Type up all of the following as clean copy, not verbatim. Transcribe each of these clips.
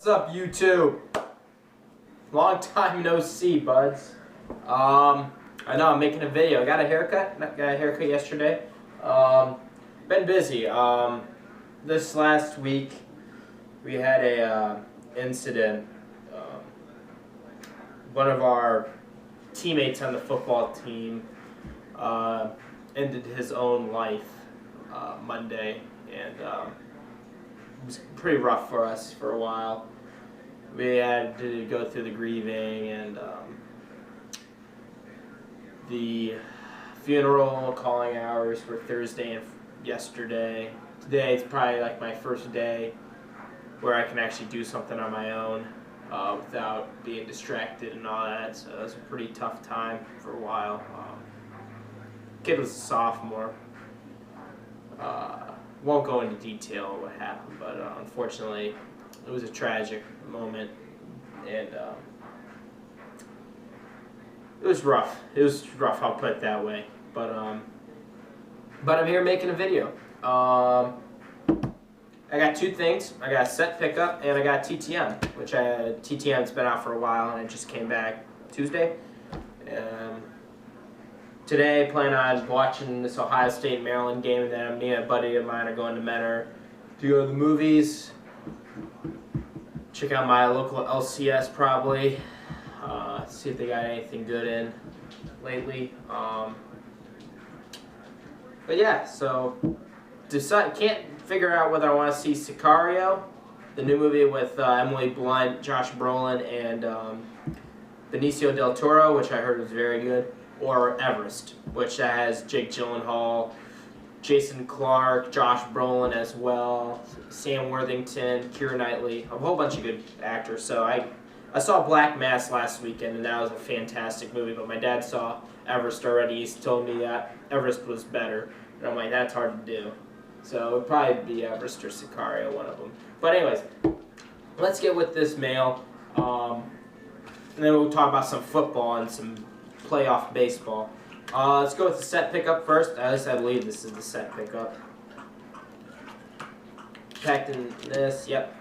What's up, YouTube? Long time no see, buds. I know I'm making a video. I got a haircut. Got a haircut yesterday. Been busy. This last week we had a incident. One of our teammates on the football team ended his own life Monday, and it was pretty rough for us for a while. We had to go through the grieving, and the funeral calling hours were Thursday and yesterday. Today is probably like my first day where I can actually do something on my own without being distracted and all that. So it was a pretty tough time for a while. Kid was a sophomore. Won't go into detail what happened, but unfortunately it was a tragic moment, and it was rough. It was rough, I'll put it that way. But I'm here making a video. I got two things. I got a set pickup and I got TTM, which TTM's been out for a while and it just came back Tuesday. Today I plan on watching this Ohio State Maryland game, and then me and a buddy of mine are going to Mentor to go to the movies. Check out my local LCS probably. See if they got anything good in lately. But yeah, so can't figure out whether I want to see Sicario, the new movie with Emily Blunt, Josh Brolin, and Benicio del Toro, which I heard was very good, or Everest, which has Jake Gyllenhaal, Jason Clarke, Josh Brolin as well, Sam Worthington, Keira Knightley, a whole bunch of good actors. So I saw Black Mass last weekend, and that was a fantastic movie, but my dad saw Everest already. He's told me that Everest was better, and I'm like, that's hard to do. So it would probably be Everest or Sicario, one of them. But anyways, let's get with this mail, and then we'll talk about some football and some playoff baseball. Let's go with the set pickup first. At least I believe this is the set pickup. Packed in this, yep.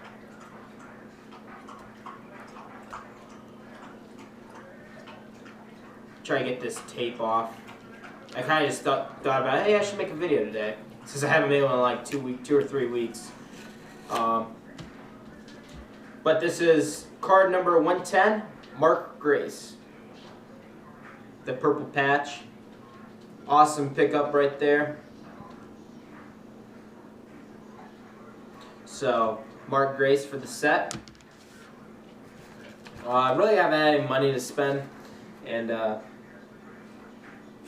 Try to get this tape off. I kind of just thought about it, hey, I should make a video today, since I haven't made one in like 2 or 3 weeks. But this is card number 110, Mark Grace. The purple patch. Awesome pickup right there. So, Mark Grace for the set. I really haven't had any money to spend, and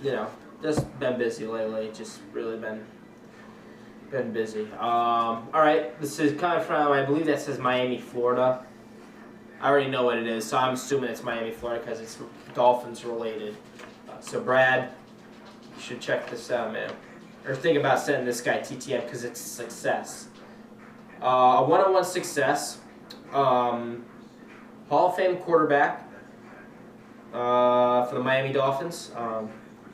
you know, just been busy lately. Just really been busy. Alright, this is coming from, I believe that says Miami, Florida. I already know what it is, so I'm assuming it's Miami, Florida because it's Dolphins related. So Brad, you should check this out, man. Or think about sending this guy TTM because it's a success. A one-on-one success. Hall of Fame quarterback for the Miami Dolphins.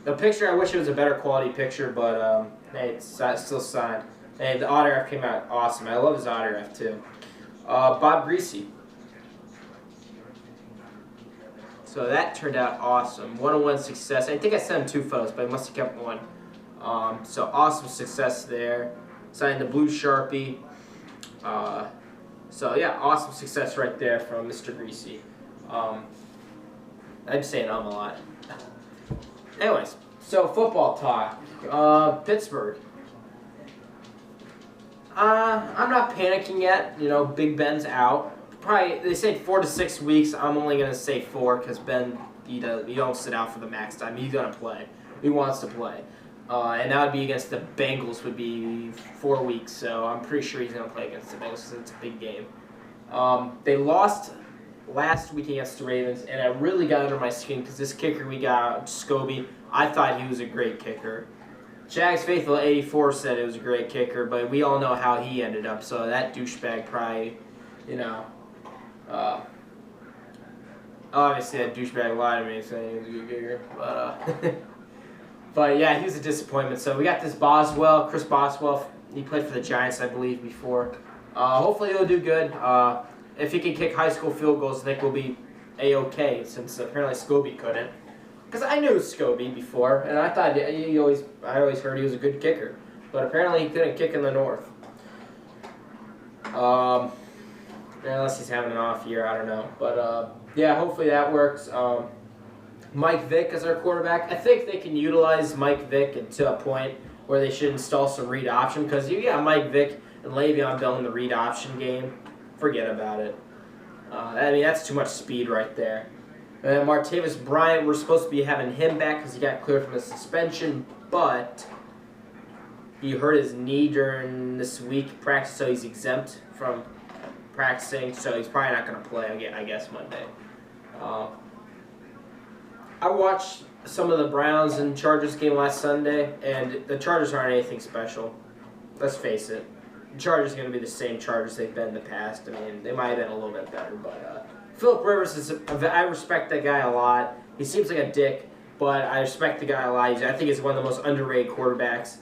The picture, I wish it was a better quality picture, but hey, it's still signed. Hey, the autograph came out awesome. I love his autograph too. Bob Griese. So that turned out awesome. One-on-one success. I think I sent him 2 photos, but I must have kept one. So awesome success there. Signed the blue Sharpie. So yeah, awesome success right there from Mr. Griese. I'm saying a lot. Anyways, so football talk. Pittsburgh. I'm not panicking yet. You know, Big Ben's out. Probably, they say 4 to 6 weeks. I'm only going to say 4 because Ben, he don't sit out for the max time. He's going to play. He wants to play. And that would be against the Bengals, would be 4 weeks. So I'm pretty sure he's going to play against the Bengals because it's a big game. They lost last week against the Ravens, and it really got under my skin because this kicker we got, Scobie, I thought he was a great kicker. Jags Faithful 84 said it was a great kicker, but we all know how he ended up. So that douchebag probably, you know, obviously that douchebag lied to me saying he was a good kicker, but yeah, he was a disappointment. So we got this Boswell, Chris Boswell. He played for the Giants, I believe, before. Hopefully he'll do good. if he can kick high school field goals, I think we'll be A-okay, since apparently Scobie couldn't. Because I knew Scobie before, and I thought I always heard he was a good kicker, but apparently he couldn't kick in the North. Unless he's having an off year, I don't know. But yeah, hopefully that works. Mike Vick is our quarterback. I think they can utilize Mike Vick to a point where they should install some read option, because you got Mike Vick and Le'Veon Bell in the read option game. Forget about it. I mean, that's too much speed right there. And Martavis Bryant, we're supposed to be having him back because he got cleared from his suspension, but he hurt his knee during this week practice, so he's exempt from practicing, so he's probably not going to play, I guess, Monday. I watched some of the Browns and Chargers game last Sunday, and the Chargers aren't anything special. Let's face it. The Chargers are going to be the same Chargers they've been in the past. I mean, they might have been a little bit better, but Phillip Rivers I respect that guy a lot. He seems like a dick, but I respect the guy a lot. I think he's one of the most underrated quarterbacks.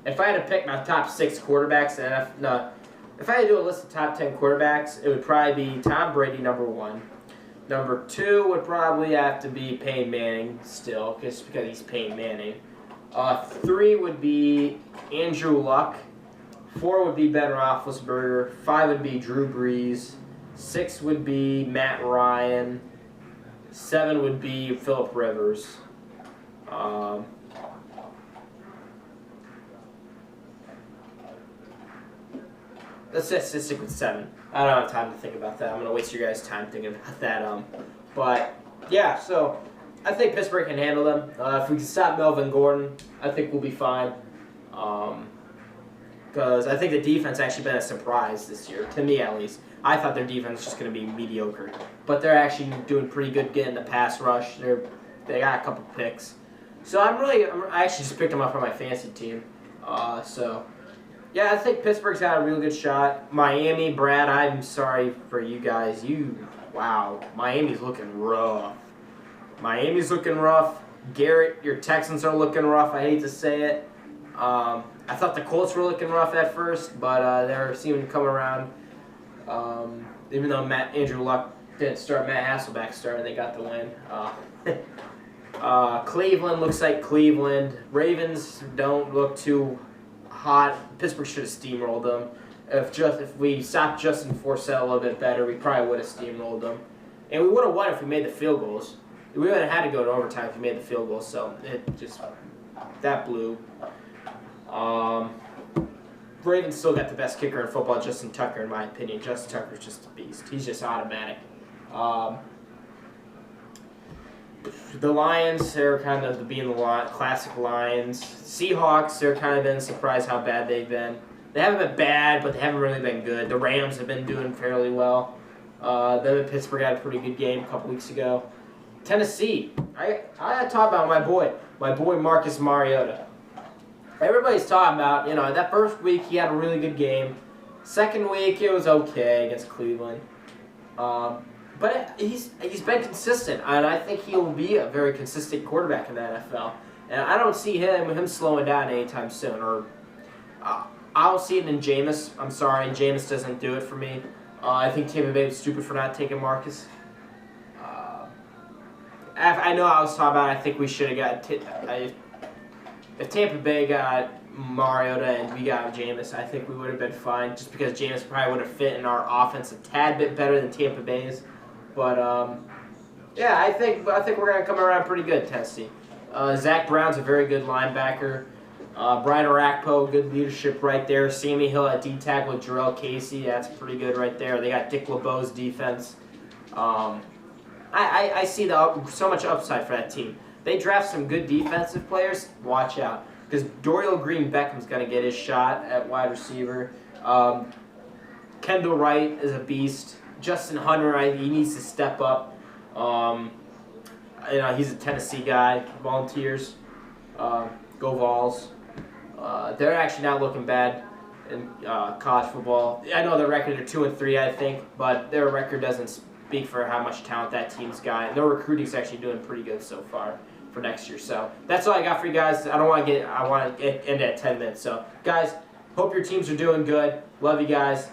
If I had to pick my top 6 quarterbacks, if I had to do a list of top 10 quarterbacks, it would probably be Tom Brady, number 1. Number 2 would probably have to be Peyton Manning still, just because he's Peyton Manning. 3 would be Andrew Luck. 4 would be Ben Roethlisberger. 5 would be Drew Brees. 6 would be Matt Ryan. 7 would be Phillip Rivers. Let's just stick with 7. I don't have time to think about that. I'm going to waste your guys' time thinking about that. But, yeah, so I think Pittsburgh can handle them. If we can stop Melvin Gordon, I think we'll be fine. Because I think the defense actually been a surprise this year, to me at least. I thought their defense was just going to be mediocre. But they're actually doing pretty good getting the pass rush. They got a couple picks. So I actually just picked them up on my fantasy team. Yeah, I think Pittsburgh's got a real good shot. Miami, Brad, I'm sorry for you guys. Wow, Miami's looking rough. Miami's looking rough. Garrett, your Texans are looking rough. I hate to say it. I thought the Colts were looking rough at first, but they're seeming to come around. Even though Andrew Luck didn't start, Matt Hasselbeck started, they got the win. Cleveland looks like Cleveland. Ravens don't look too hot. Pittsburgh should have steamrolled them. If we stopped Justin Forsett a little bit better, we probably would have steamrolled them. And we would have won if we made the field goals. We would have had to go to overtime if we made the field goals, so that blew. Ravens still got the best kicker in football, Justin Tucker, in my opinion. Justin Tucker's just a beast. He's just automatic. The Lions, they're kind of being the classic Lions. Seahawks, they're kind of been surprised how bad they've been. They haven't been bad, but they haven't really been good. The Rams have been doing fairly well. Then Pittsburgh had a pretty good game a couple weeks ago. Tennessee, I talk about my boy Marcus Mariota. Everybody's talking about, that first week he had a really good game. Second week it was okay against Cleveland. But he's been consistent, and I think he'll be a very consistent quarterback in the NFL. And I don't see him slowing down anytime soon. I don't see it in Jameis. I'm sorry, Jameis doesn't do it for me. I think Tampa Bay was stupid for not taking Marcus. I know I was talking about I think we should have got... If Tampa Bay got Mariota and we got Jameis, I think we would have been fine, just because Jameis probably would have fit in our offense a tad bit better than Tampa Bay's. But, yeah, I think we're going to come around pretty good, Tennessee. Zach Brown's a very good linebacker. Brian Orakpo, good leadership right there. Sammy Hill at D-tackle with Jarrell Casey, that's pretty good right there. They got Dick LeBeau's defense. I see so much upside for that team. They draft some good defensive players, watch out. Because Dorial Green-Beckham's going to get his shot at wide receiver. Kendall Wright is a beast. Justin Hunter, he needs to step up. He's a Tennessee guy. Volunteers. Go Vols. They're actually not looking bad in college football. I know their record are 2-3, I think, but their record doesn't speak for how much talent that team's got. And their recruiting's actually doing pretty good so far for next year. So that's all I got for you guys. I want to end at 10 minutes. So guys, hope your teams are doing good. Love you guys.